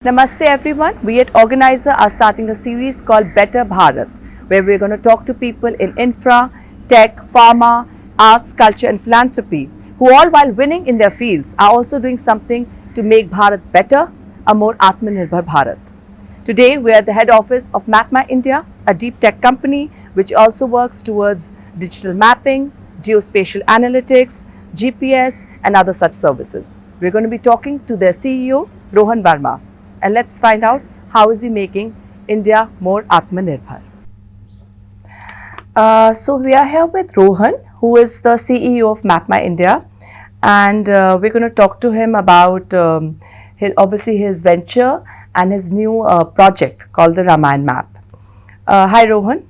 Namaste everyone. We at Organiser are starting a series called Better Bharat, where we're going to talk to people in infra, tech, pharma, arts, culture and philanthropy, who all while winning in their fields are also doing something to make Bharat better, a more Atmanirbhar Bharat. Today we are at the head office of MapMy India, a deep tech company which also works towards digital mapping, geospatial analytics, GPS and other such services. We're going to be talking to their CEO, Rohan Verma. And let's find out how is he making India more Atmanirbhar. So we are here with Rohan, who is the CEO of MapMy India, and we're going to talk to him about obviously his venture and his new project called the Ramayan Map. Hi Rohan,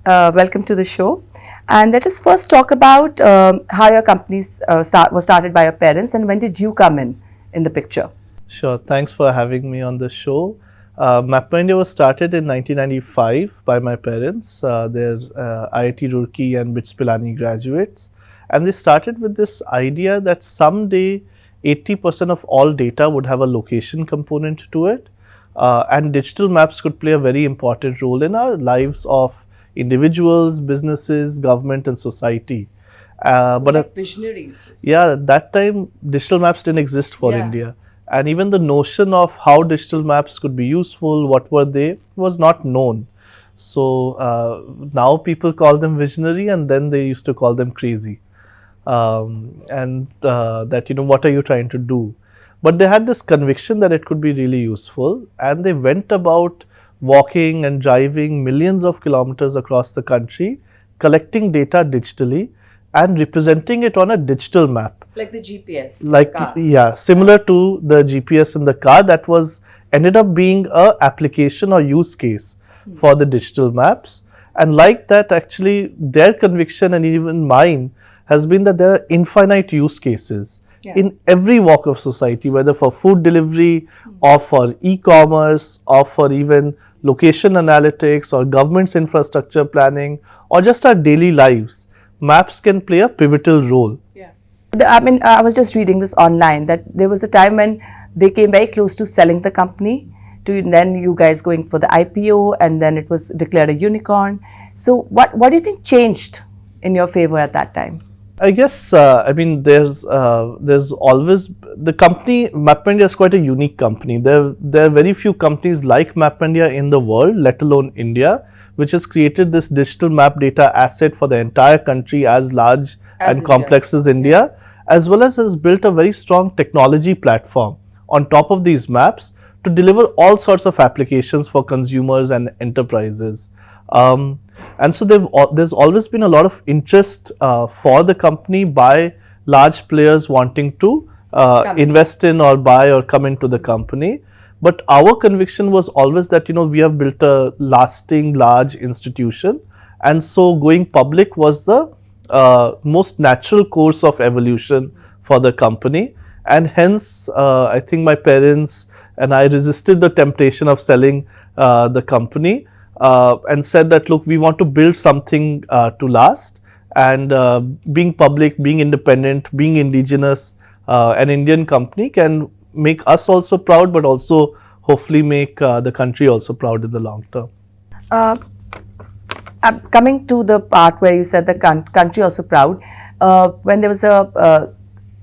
welcome to the show. And let us first talk about how your company was started by your parents and when did you come in the picture? Sure, thanks for having me on the show. MapMy India was started in 1995 by my parents. They're IIT Roorkee and BITS Pilani graduates. And they started with this idea that someday 80% of all data would have a location component to it. And digital maps could play a very important role in our lives of individuals, businesses, government and society. But like visionaries. Yeah, at that time digital maps didn't exist for India. And even the notion of how digital maps could be useful, what were they, was not known. So now people call them visionary and then they used to call them crazy. That, what are you trying to do? But they had this conviction that it could be really useful and they went about walking and driving millions of kilometers across the country, collecting data digitally and representing it on a digital map. Like the GPS. Like, yeah, similar to the GPS in the car that was ended up being a application or use case for the digital maps. And like that, actually, their conviction and even mine has been that there are infinite use cases in every walk of society, whether for food delivery or for e-commerce or for even location analytics or government's infrastructure planning or just our daily lives. Maps can play a pivotal role. I was just reading this online that there was a time when they came very close to selling the company to then you guys going for the IPO and then it was declared a unicorn. So what do you think changed in your favor at that time? I guess, there's always, the company, MapMy India is quite a unique company. There are very few companies like MapMy India in the world, let alone India, which has created this digital map data asset for the entire country as large and complex as India, as well as has built a very strong technology platform on top of these maps to deliver all sorts of applications for consumers and enterprises. And so there's always been a lot of interest for the company by large players wanting to invest in or buy or come into the company. But our conviction was always that, we have built a lasting, large institution. And so going public was the most natural course of evolution for the company. And hence, I think my parents and I resisted the temptation of selling the company and said that, look, we want to build something to last. And being public, being independent, being indigenous, an Indian company can make us also proud, but also hopefully make the country also proud in the long term. Coming to the part where you said the country also proud, when there was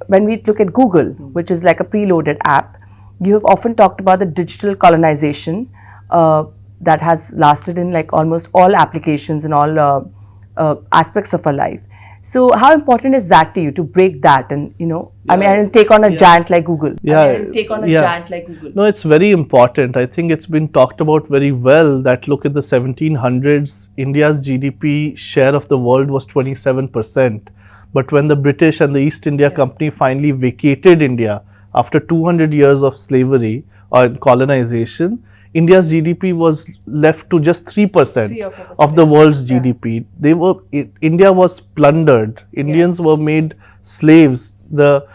when we look at Google, which is like a preloaded app, you have often talked about the digital colonization that has lasted in like almost all applications and all aspects of our life. So how important is that to you to break that and, and take on a giant like Google? Take on a giant like Google. No, it's very important. I think it's been talked about very well that look at the 1700s, India's GDP share of the world was 27%. But when the British and the East India Company finally vacated India after 200 years of slavery or colonization, India's GDP was left to just 3% of the world's GDP. India was plundered. Indians were made slaves. The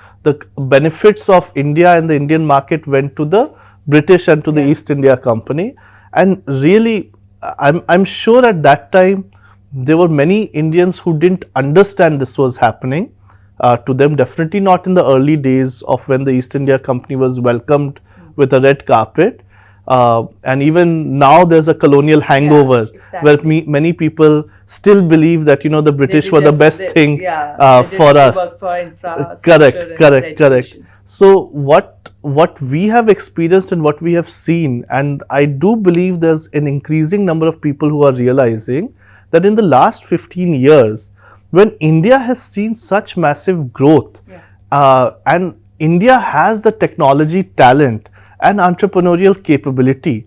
benefits of India and the Indian market went to the British and to the East India Company. And really, I'm sure at that time, there were many Indians who didn't understand this was happening. To them, definitely not in the early days of when the East India Company was welcomed with a red carpet. And even now there's a colonial hangover where many people still believe that, the British were the best thing for us. Correct. So what we have experienced and what we have seen, and I do believe there's an increasing number of people who are realizing that in the last 15 years, when India has seen such massive growth, and India has the technology talent and entrepreneurial capability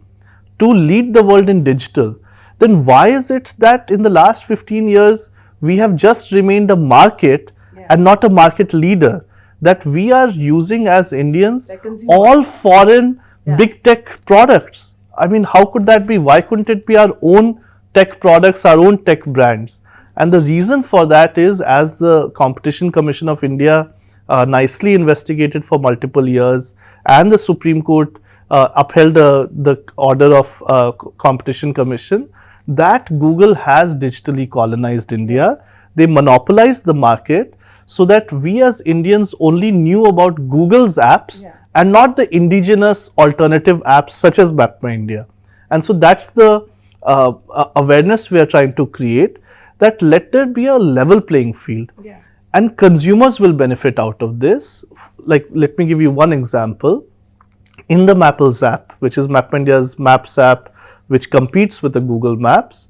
to lead the world in digital, then why is it that in the last 15 years we have just remained a market and not a market leader? That we are using as Indians all foreign big tech products. I mean, how could that be? Why couldn't it be our own tech products, our own tech brands? And the reason for that is, as the Competition Commission of India nicely investigated for multiple years, and the Supreme Court upheld the order of Competition Commission, that Google has digitally colonized India. They monopolized the market so that we as Indians only knew about Google's apps and not the indigenous alternative apps such as MapMyIndia. And so that's the awareness we are trying to create, that let there be a level playing field. And consumers will benefit out of this. Like, let me give you one example. In the Mappls app, which is MapMyIndia's Maps app, which competes with the Google Maps,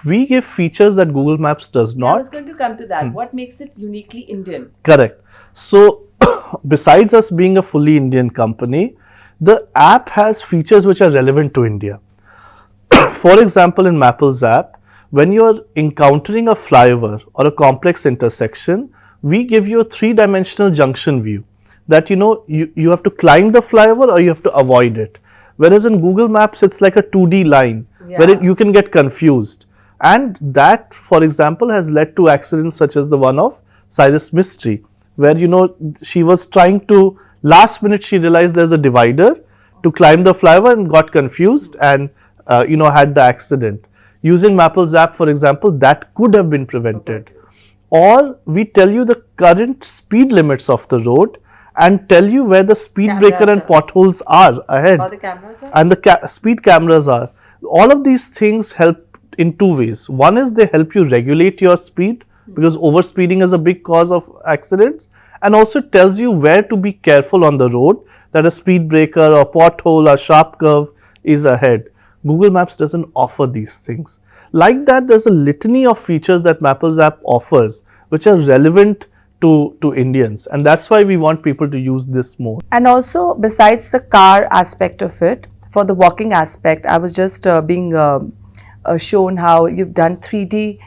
we give features that Google Maps does not. I was going to come to that. What makes it uniquely Indian? Correct. So, besides us being a fully Indian company, the app has features which are relevant to India. For example, in Mappls app, when you are encountering a flyover or a complex intersection, we give you a three-dimensional junction view that you have to climb the flyover or you have to avoid it. Whereas in Google Maps, it's like a 2D line where you can get confused. And that, for example, has led to accidents such as the one of Cyrus Mystery, where she was trying to, last minute she realized there's a divider to climb the flyover and got confused and had the accident. Using Mappls app, for example, that could have been prevented. Or we tell you the current speed limits of the road and tell you where the speed breaker and potholes are ahead. Or the cameras are? And the speed cameras are. All of these things help in two ways. One is they help you regulate your speed, because overspeeding is a big cause of accidents, and also tells you where to be careful on the road, that a speed breaker or pothole or sharp curve is ahead. Google Maps doesn't offer these things. Like that, there's a litany of features that Mappls app offers which are relevant to Indians, and that's why we want people to use this more. And also, besides the car aspect of it, for the walking aspect, I was just being shown how you've done 3D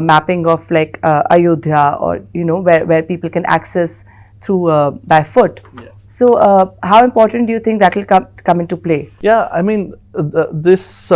mapping of like Ayodhya, or where people can access through by foot. So how important do you think that will come into play? Yeah, I mean, this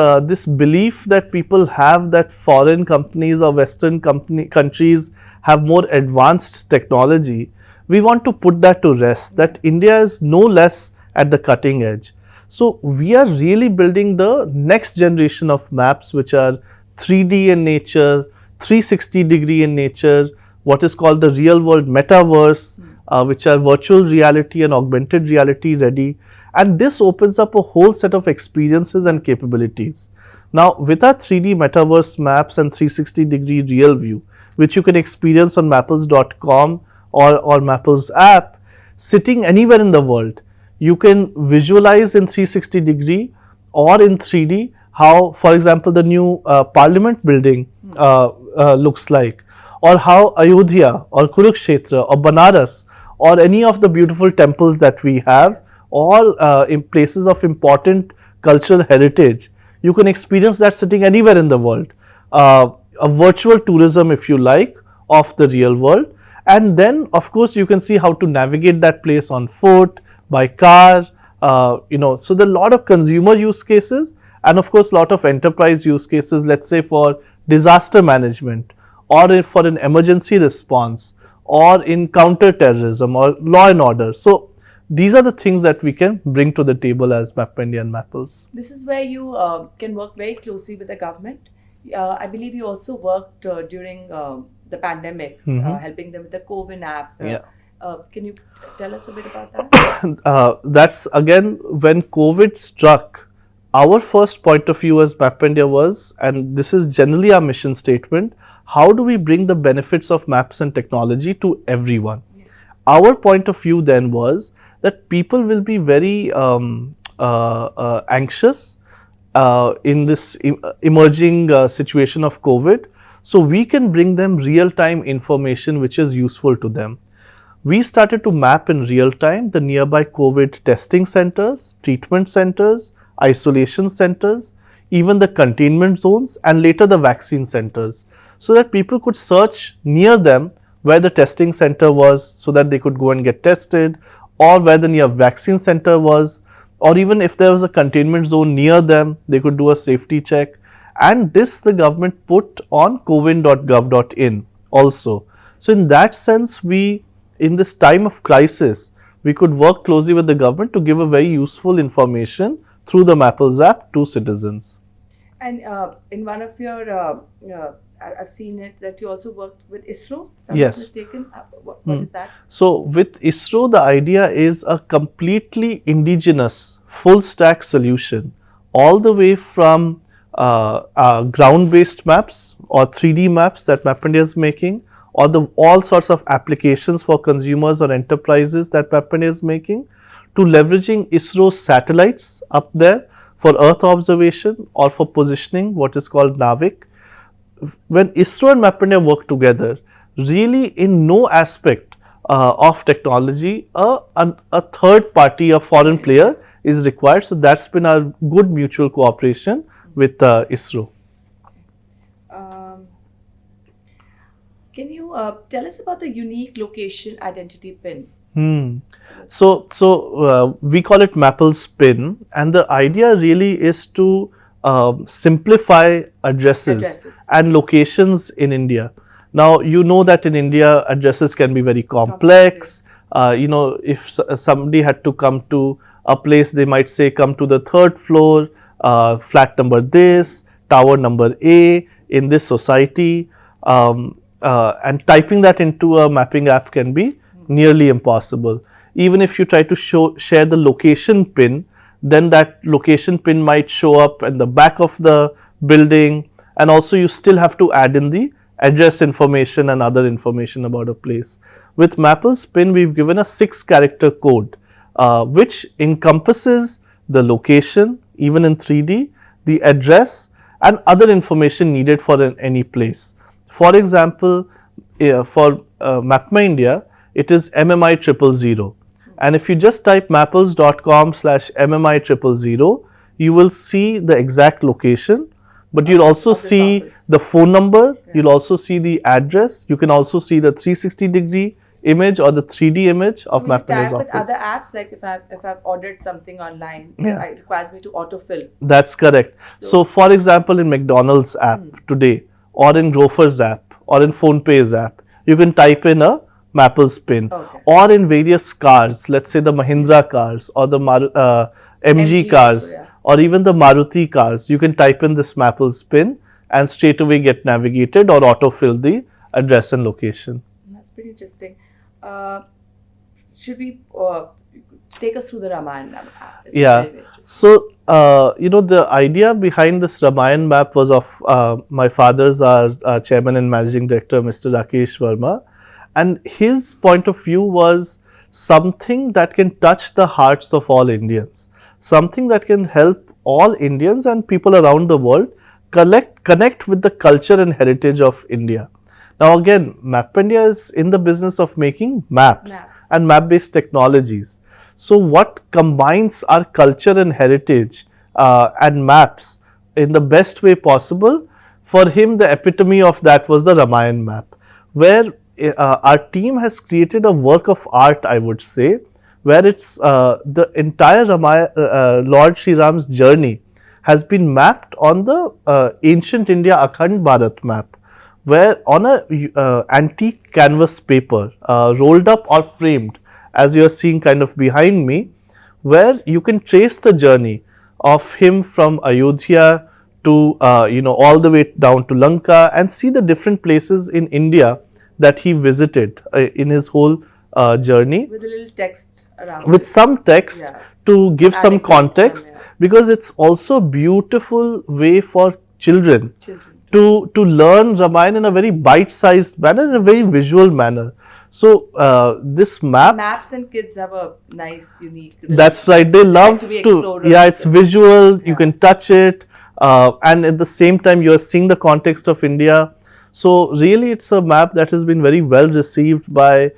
belief that people have that foreign companies or Western countries have more advanced technology, we want to put that to rest, that India is no less at the cutting edge. So we are really building the next generation of maps which are 3D in nature, 360 degree in nature, what is called the real world metaverse, which are virtual reality and augmented reality ready. And this opens up a whole set of experiences and capabilities. Now, with our 3D metaverse maps and 360 degree real view, which you can experience on mappls.com or Mappls app, sitting anywhere in the world, you can visualize in 360 degree or in 3D how, for example, the new parliament building looks like, or how Ayodhya or Kurukshetra or Banaras or any of the beautiful temples that we have, or in places of important cultural heritage. You can experience that sitting anywhere in the world. A virtual tourism, if you like, of the real world. And then, of course, you can see how to navigate that place on foot, by car, so there are a lot of consumer use cases, and of course, a lot of enterprise use cases, let's say for disaster management, or for an emergency response, or in counter-terrorism or law and order. So these are the things that we can bring to the table as MapMyIndia and Mappls. This is where you can work very closely with the government. I believe you also worked during the pandemic, helping them with the COVID app. Can you tell us a bit about that? That's again when COVID struck. Our first point of view as MapIndia was, and this is generally our mission statement, how do we bring the benefits of maps and technology to everyone? Yeah. Our point of view then was that people will be very anxious in this emerging situation of COVID. So we can bring them real-time information which is useful to them. We started to map in real time the nearby COVID testing centers, treatment centers, isolation centers, even the containment zones, and later the vaccine centers, so that people could search near them where the testing center was so that they could go and get tested, or where the near vaccine center was, or even if there was a containment zone near them, they could do a safety check. And this the government put on cowin.gov.in also. So in that sense, we, in this time of crisis, we could work closely with the government to give a very useful information through the Mapples app to citizens. And in one of your, I've seen it that you also worked with ISRO, if I'm Yes. not mistaken. What is that? So with ISRO, the idea is a completely indigenous full stack solution, all the way from ground-based maps or 3D maps that MapIndia is making, or the all sorts of applications for consumers or enterprises that MapIndia is making, to leveraging ISRO's satellites up there for Earth observation or for positioning, what is called NAVIC. When ISRO and MapIndia work together, really in no aspect of technology, a third party, a foreign player is required. So that's been our good mutual cooperation with ISRO. Can you tell us about the unique location identity pin? So we call it Mapples pin, and the idea really is to simplify addresses and locations in India. Now, you know that in India, addresses can be very complex. If somebody had to come to a place, they might say, come to the 3rd floor, flat number this, tower number A, in this society. And typing that into a mapping app can be nearly impossible. Even if you try to share the location pin, then that location pin might show up in the back of the building, and also you still have to add in the address information and other information about a place. With Mapples pin, we've given a 6-character code which encompasses the location, even in 3D, the address, and other information needed for any place. For example, for MapMyIndia, it is MMI000. And if you just type mapples.com/MMI000, you will see the exact location, but you'll also see the phone number, you'll also see the address, you can also see the 360-degree image or the 3D image of MapMyIndia's office. With other apps, like if I've ordered something online, it requires me to autofill. That's correct. So for example, in McDonald's app today, or in Grover's app, or in PhonePay's app, you can type in a Mapples pin. Or in various cars, let's say the Mahindra cars or the MG cars, or even the Maruti cars, you can type in this Mapples pin and straight away get navigated or autofill the address and location. That's pretty interesting. Should we take us through the Ramayana app? So, the idea behind this Ramayana map was of my father's, our chairman and managing director, Mr. Rakesh Verma. And his point of view was something that can touch the hearts of all Indians, something that can help all Indians and people around the world connect with the culture and heritage of India. Now again, MapIndia is in the business of making maps and map-based technologies. So what combines our culture and heritage and maps in the best way possible? For him, the epitome of that was the Ramayana map, where our team has created a work of art, I would say, where it's the entire Lord Sri Ram's journey has been mapped on the ancient India Akhand Bharat map, where on a antique canvas paper, rolled up or framed, as you are seeing kind of behind me, where you can trace the journey of him from Ayodhya to all the way down to Lanka, and see the different places in India that he visited in his whole journey With a little text around with it. some text Yeah. to give some anecdotes, context, yeah. because it's also a beautiful way for children Children. to learn Ramayana in a very bite-sized manner, in a very visual manner. So this map, Maps and kids have a nice, unique. that's right. They like love to be to, explorers. yeah, it's visual. You Yeah. can touch it, and at the same time, you're seeing the context of India. So really, it's a map that has been very well received by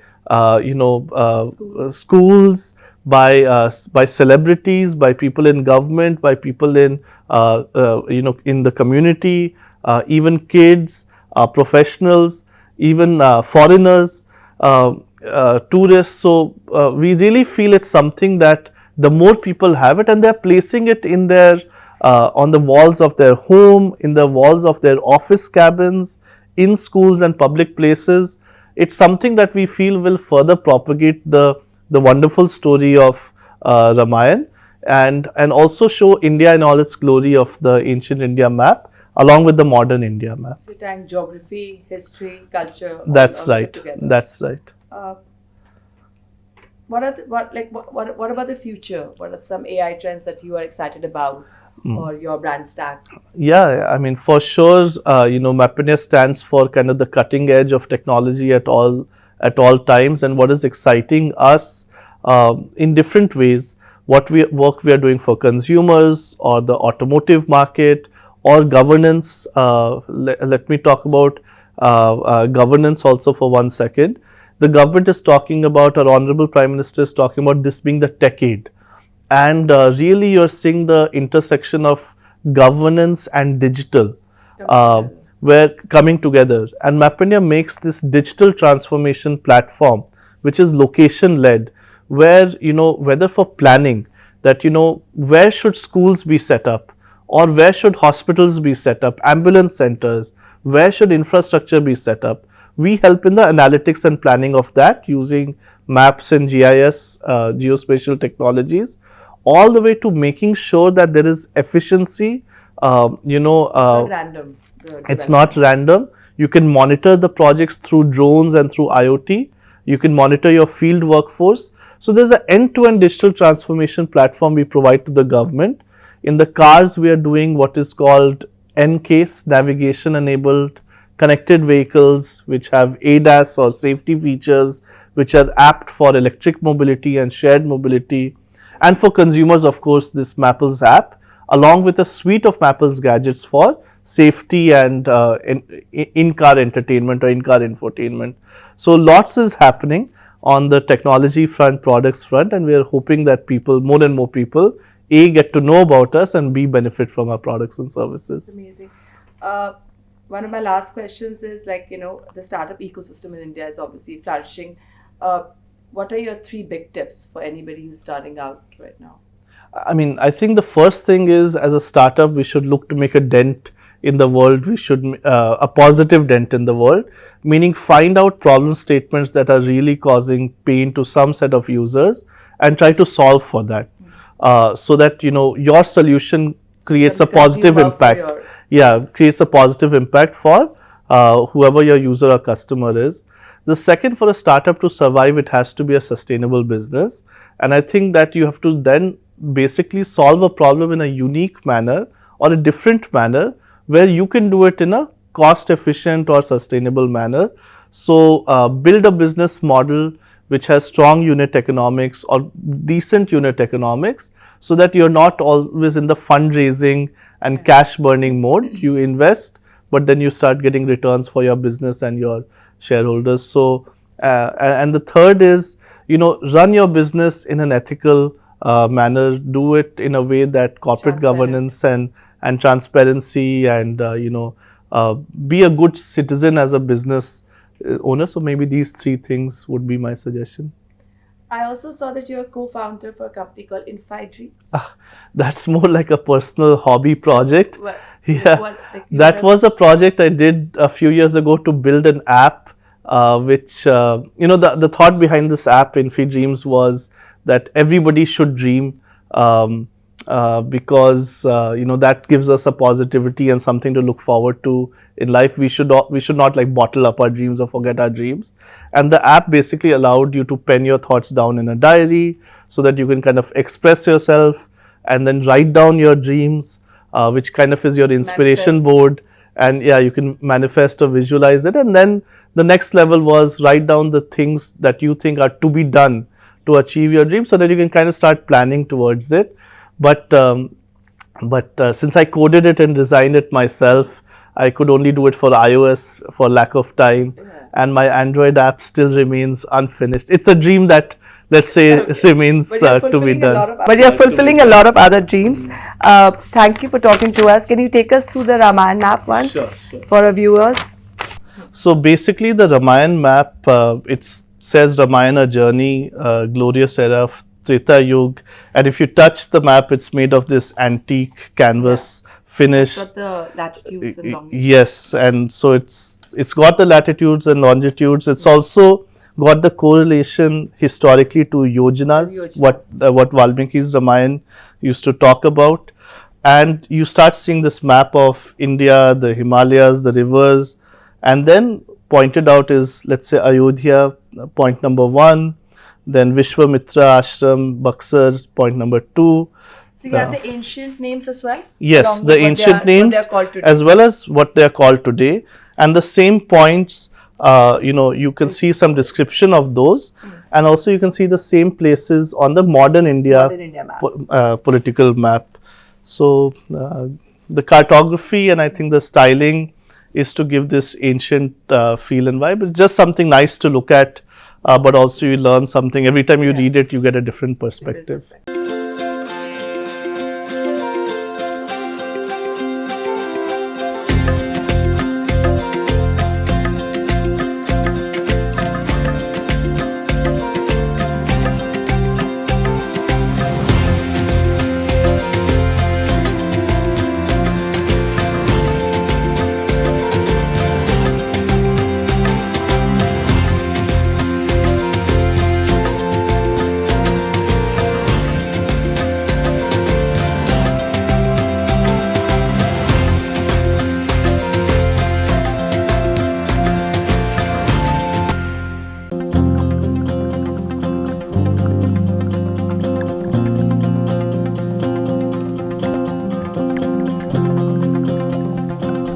schools, by celebrities, by people in government, by people in in the community, even kids, professionals, even foreigners, tourists. So we really feel it's something that the more people have it, and they're placing it in their on the walls of their home, in the walls of their office cabins, in schools and public places. It's something that we feel will further propagate the wonderful story of Ramayana, and also show India in all its glory of the ancient India map along with the modern India map. So you're tying geography, history, culture. That's all right. together. That's right. What about the future? What are some AI trends that you are excited about, or your brand stack? Yeah, I mean, for sure, Mapinia stands for kind of the cutting edge of technology at all times. And what is exciting us in different ways, work we are doing for consumers or the automotive market or governance. Let me talk about governance also for 1 second. The government is talking about, our Honorable Prime Minister is talking about this being the decade. And really, you're seeing the intersection of governance and digital, where coming together. And Mapinia makes this digital transformation platform, which is location led, where, whether for planning, that, where should schools be set up, or where should hospitals be set up, ambulance centers, where should infrastructure be set up. We help in the analytics and planning of that using maps and GIS, geospatial technologies, all the way to making sure that there is efficiency. It's not random. It's not random. You can monitor the projects through drones and through IoT. You can monitor your field workforce. So there's an end-to-end digital transformation platform we provide to the government. In the cars, we are doing what is called NCASE, navigation enabled connected vehicles, which have ADAS or safety features, which are apt for electric mobility and shared mobility. And for consumers, of course, this Mappls app, along with a suite of Mappls gadgets for safety and in-car entertainment or in-car infotainment. So lots is happening on the technology front, products front, and we are hoping that people, more and more people, A, get to know about us, and B, benefit from our products and services. Amazing. One of my last questions is, the startup ecosystem in India is obviously flourishing. What are your 3 big tips for anybody who's starting out right now? I mean, I think the first thing is, as a startup, we should look to make a dent in the world. We should a positive dent in the world, meaning find out problem statements that are really causing pain to some set of users and try to solve for that, so that your solution creates a positive impact. Creates a positive impact for whoever your user or customer is. The second, for a startup to survive, it has to be a sustainable business. And I think that you have to then basically solve a problem in a unique manner or a different manner, where you can do it in a cost efficient or sustainable manner. So build a business model which has strong unit economics or decent unit economics, so that you're not always in the fundraising and cash burning mode. You invest, but then you start getting returns for your business and your shareholders. So and the third is, run your business in an ethical manner. Do it in a way that corporate governance and transparency and be a good citizen as a business owner. So maybe these 3 things would be my suggestion. I also saw that you're a co-founder for a company called Infi Dreams. That's more like a personal hobby project. Yeah, that was a project I did a few years ago to build an app, which the thought behind this app, Infi Dreams, was that everybody should dream. because that gives us a positivity and something to look forward to in life. We should not like bottle up our dreams or forget our dreams. And the app basically allowed you to pen your thoughts down in a diary so that you can kind of express yourself and then write down your dreams, which kind of is your inspiration board. And yeah, you can manifest or visualize it. And then the next level was write down the things that you think are to be done to achieve your dream, so that you can kind of start planning towards it. But since I coded it and designed it myself, I could only do it for iOS for lack of time, and my Android app still remains unfinished. It's a dream that, let's say, remains to be done. But you're fulfilling a lot of other dreams. Thank you for talking to us. Can you take us through the Ramayana map once for our viewers? So basically, the Ramayana map, it says Ramayana journey, glorious era of Treta Yuga, and if you touch the map, it's made of this antique canvas finish. It's got the latitudes and longitudes. Yes, and so it's got the latitudes and longitudes. It's also got the correlation historically to yojanas, what Valmiki's Ramayana used to talk about. And you start seeing this map of India, the Himalayas, the rivers, and then pointed out is, let's say, Ayodhya, point number 1, then Vishwamitra Ashram, Buxar, point number 2. So you have the ancient names as well? Yes, the ancient names as well as what they are called today. And the same points, you can see some description of those. And also you can see the same places on the modern India map. Political map. So the cartography and I think the styling is to give this ancient feel and vibe. It's just something nice to look at, but also you learn something. Every time you read it, you get a different perspective.